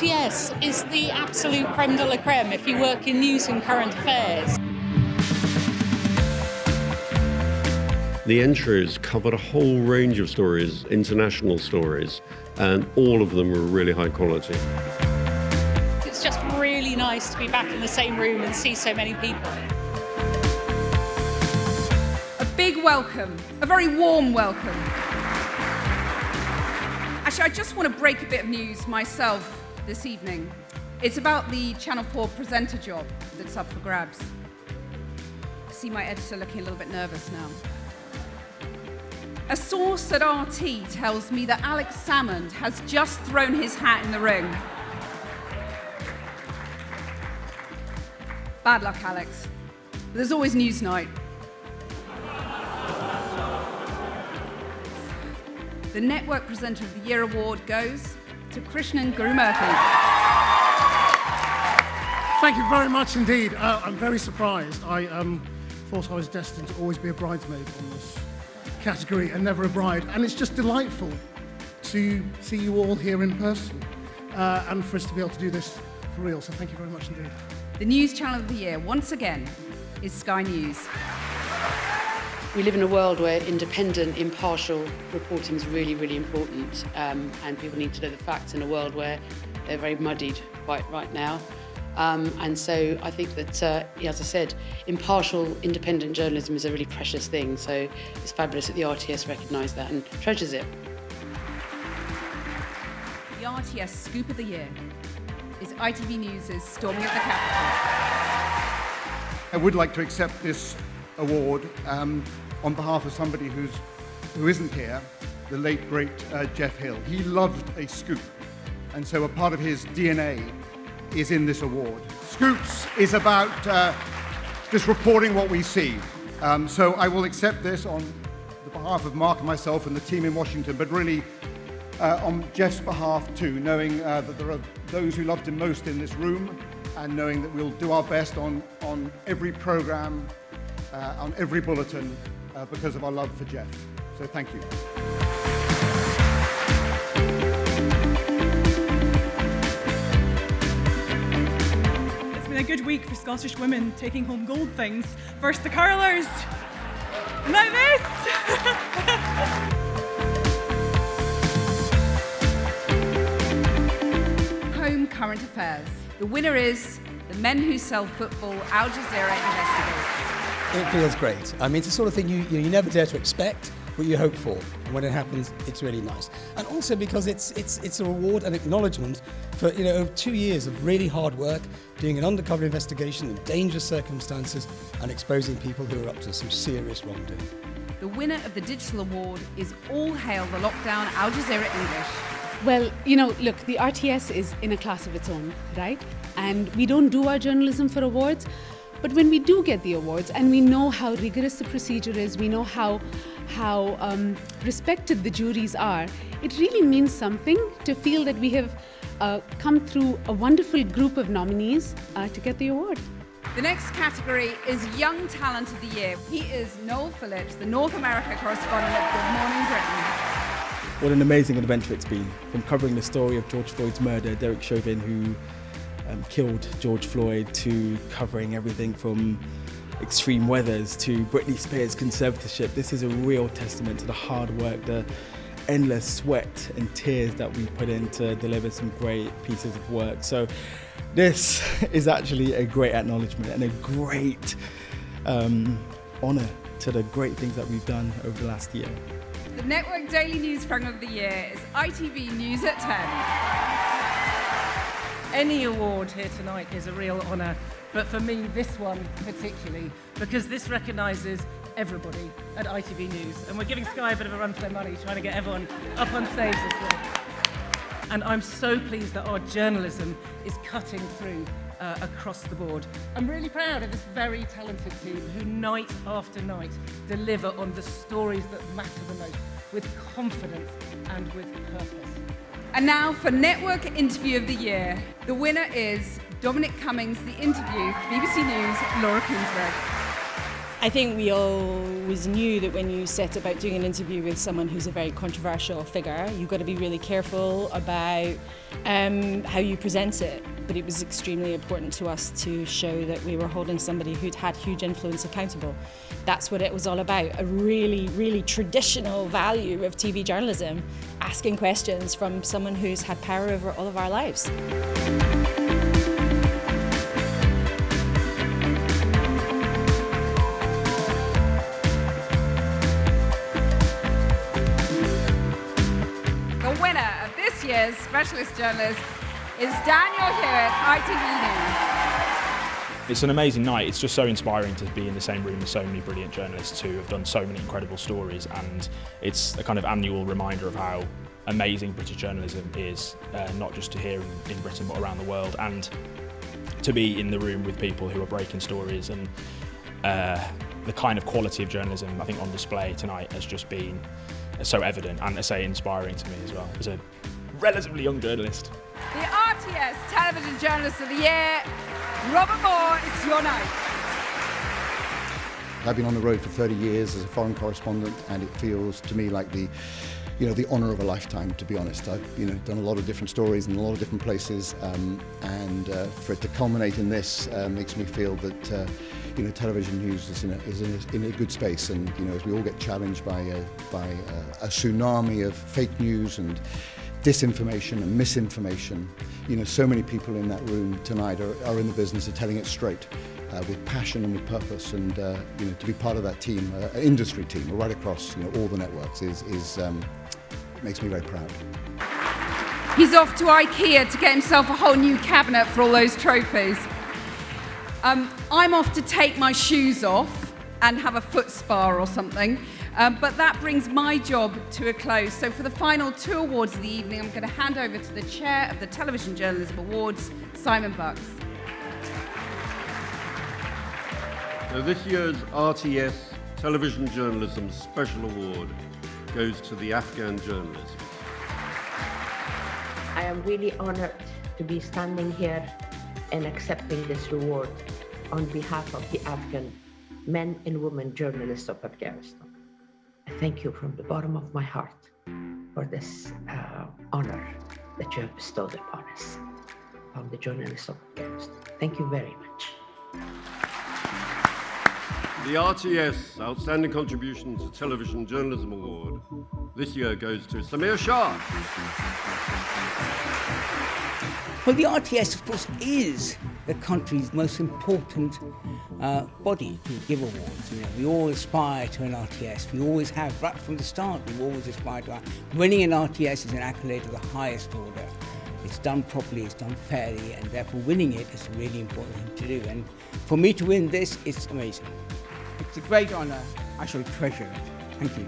RTS is the absolute creme de la creme if you work in news and current affairs. The entries covered a whole range of stories, international stories, and all of them were really high quality. It's just really nice to be back in the same room and see so many people. A big welcome, a very warm welcome. Actually, I just want to break a bit of news myself this evening. It's about the Channel 4 presenter job that's up for grabs. I see my editor looking a little bit nervous now. A source at RT tells me that Alex Salmond has just thrown his hat in the ring. Bad luck, Alex. There's always news night. The Network Presenter of the Year award goes to Krishnan Gurumurthy. Thank you very much indeed. I'm very surprised. I thought I was destined to always be a bridesmaid on this category and never a bride. And it's just delightful to see you all here in person and for us to be able to do this for real. So thank you very much indeed. The News Channel of the Year, once again, is Sky News. We live in a world where independent, impartial reporting is really, really important, and people need to know the facts in a world where they're very muddied right now. And so I think that, as I said, impartial, independent journalism is a really precious thing. So it's fabulous that the RTS recognise that and treasures it. The RTS Scoop of the Year is ITV News' Storming at the Capitol. I would like to accept this award on behalf of somebody who isn't here, the late, great Jeff Hill. He loved a scoop, and so a part of his DNA is in this award. Scoops is about just reporting what we see. So I will accept this on the behalf of Mark and myself and the team in Washington, but really on Jeff's behalf too, knowing that there are those who loved him most in this room, and knowing that we'll do our best on every program, on every bulletin, because of our love for Jeff. So thank you. It's been a good week for Scottish women taking home gold things. First the curlers, now this! Home current affairs. The winner is The Men Who Sell Football, Al Jazeera Investigates. It feels great. I mean, it's the sort of thing you never dare to expect, but you hope for. And when it happens, it's really nice. And also because it's a reward and acknowledgement for over 2 years of really hard work, doing an undercover investigation in dangerous circumstances and exposing people who are up to some serious wrongdoing. The winner of the digital award is All Hail the Lockdown, Al Jazeera English. Well, look, the RTS is in a class of its own, right? And we don't do our journalism for awards. But when we do get the awards and we know how rigorous the procedure is, we know how respected the juries are, it really means something to feel that we have come through a wonderful group of nominees to get the award. The next category is Young Talent of the Year. He is Noel Phillips, the North America correspondent of Good Morning Britain. What an amazing adventure it's been, from covering the story of George Floyd's murder, Derek Chauvin, who killed George Floyd, to covering everything from extreme weathers to Britney Spears' conservatorship. This is a real testament to the hard work, the endless sweat and tears that we put in to deliver some great pieces of work. So this is actually a great acknowledgement and a great honour to the great things that we've done over the last year. The Network Daily News Program of the Year is ITV News at 10. Any award here tonight is a real honour, but for me, this one particularly, because this recognises everybody at ITV News, and we're giving Sky a bit of a run for their money, trying to get everyone up on stage this week. And I'm so pleased that our journalism is cutting through across the board. I'm really proud of this very talented team who night after night deliver on the stories that matter the most, with confidence and with purpose. And now for Network Interview of the Year. The winner is Dominic Cummings, The Interview, BBC News, Laura Kuenssberg. I think we always knew that when you set about doing an interview with someone who's a very controversial figure, you've got to be really careful about how you present it. But it was extremely important to us to show that we were holding somebody who'd had huge influence accountable. That's what it was all about, a really, really traditional value of TV journalism, asking questions from someone who's had power over all of our lives. This year's Specialist Journalist is Daniel Hewitt, ITV News. It's an amazing night. It's just so inspiring to be in the same room with so many brilliant journalists who have done so many incredible stories, and it's a kind of annual reminder of how amazing British journalism is, not just to here in Britain but around the world, and to be in the room with people who are breaking stories, and the kind of quality of journalism I think on display tonight has just been so evident and, I say, inspiring to me as well as a relatively young journalist. The RTS Television Journalist of the Year, Robert Moore, it's your night. I've been on the road for 30 years as a foreign correspondent, and it feels to me like the honour of a lifetime, to be honest. I've done a lot of different stories in a lot of different places, and for it to culminate in this makes me feel that television news is in a good space. And as we all get challenged by a tsunami of fake news and disinformation and misinformation, so many people in that room tonight are in the business of telling it straight, with passion and with purpose. And to be part of that team, an industry team right across all the networks, makes me very proud. He's off to IKEA to get himself a whole new cabinet for all those trophies. I'm off to take my shoes off and have a foot spa or something, but that brings my job to a close. So for the final 2 awards of the evening, I'm going to hand over to the chair of the Television Journalism Awards, Simon Bucks. So this year's RTS Television Journalism Special Award goes to the Afghan journalist. I am really honored to be standing here and accepting this reward on behalf of the Afghan men and women journalists of Afghanistan. I thank you from the bottom of my heart for this honor that you have bestowed upon us, from the journalists of Afghanistan. Thank you very much. The RTS Outstanding Contribution to Television Journalism Award this year goes to Samir Shah. Well, the RTS, of course, is the country's most important body to give awards. We all aspire to an RTS. We always have, right from the start, we've always aspired to. Winning an RTS is an accolade of the highest order. It's done properly, it's done fairly, and therefore winning it is a really important thing to do. And for me to win this, it's amazing. It's a great honour. I shall treasure it. Thank you.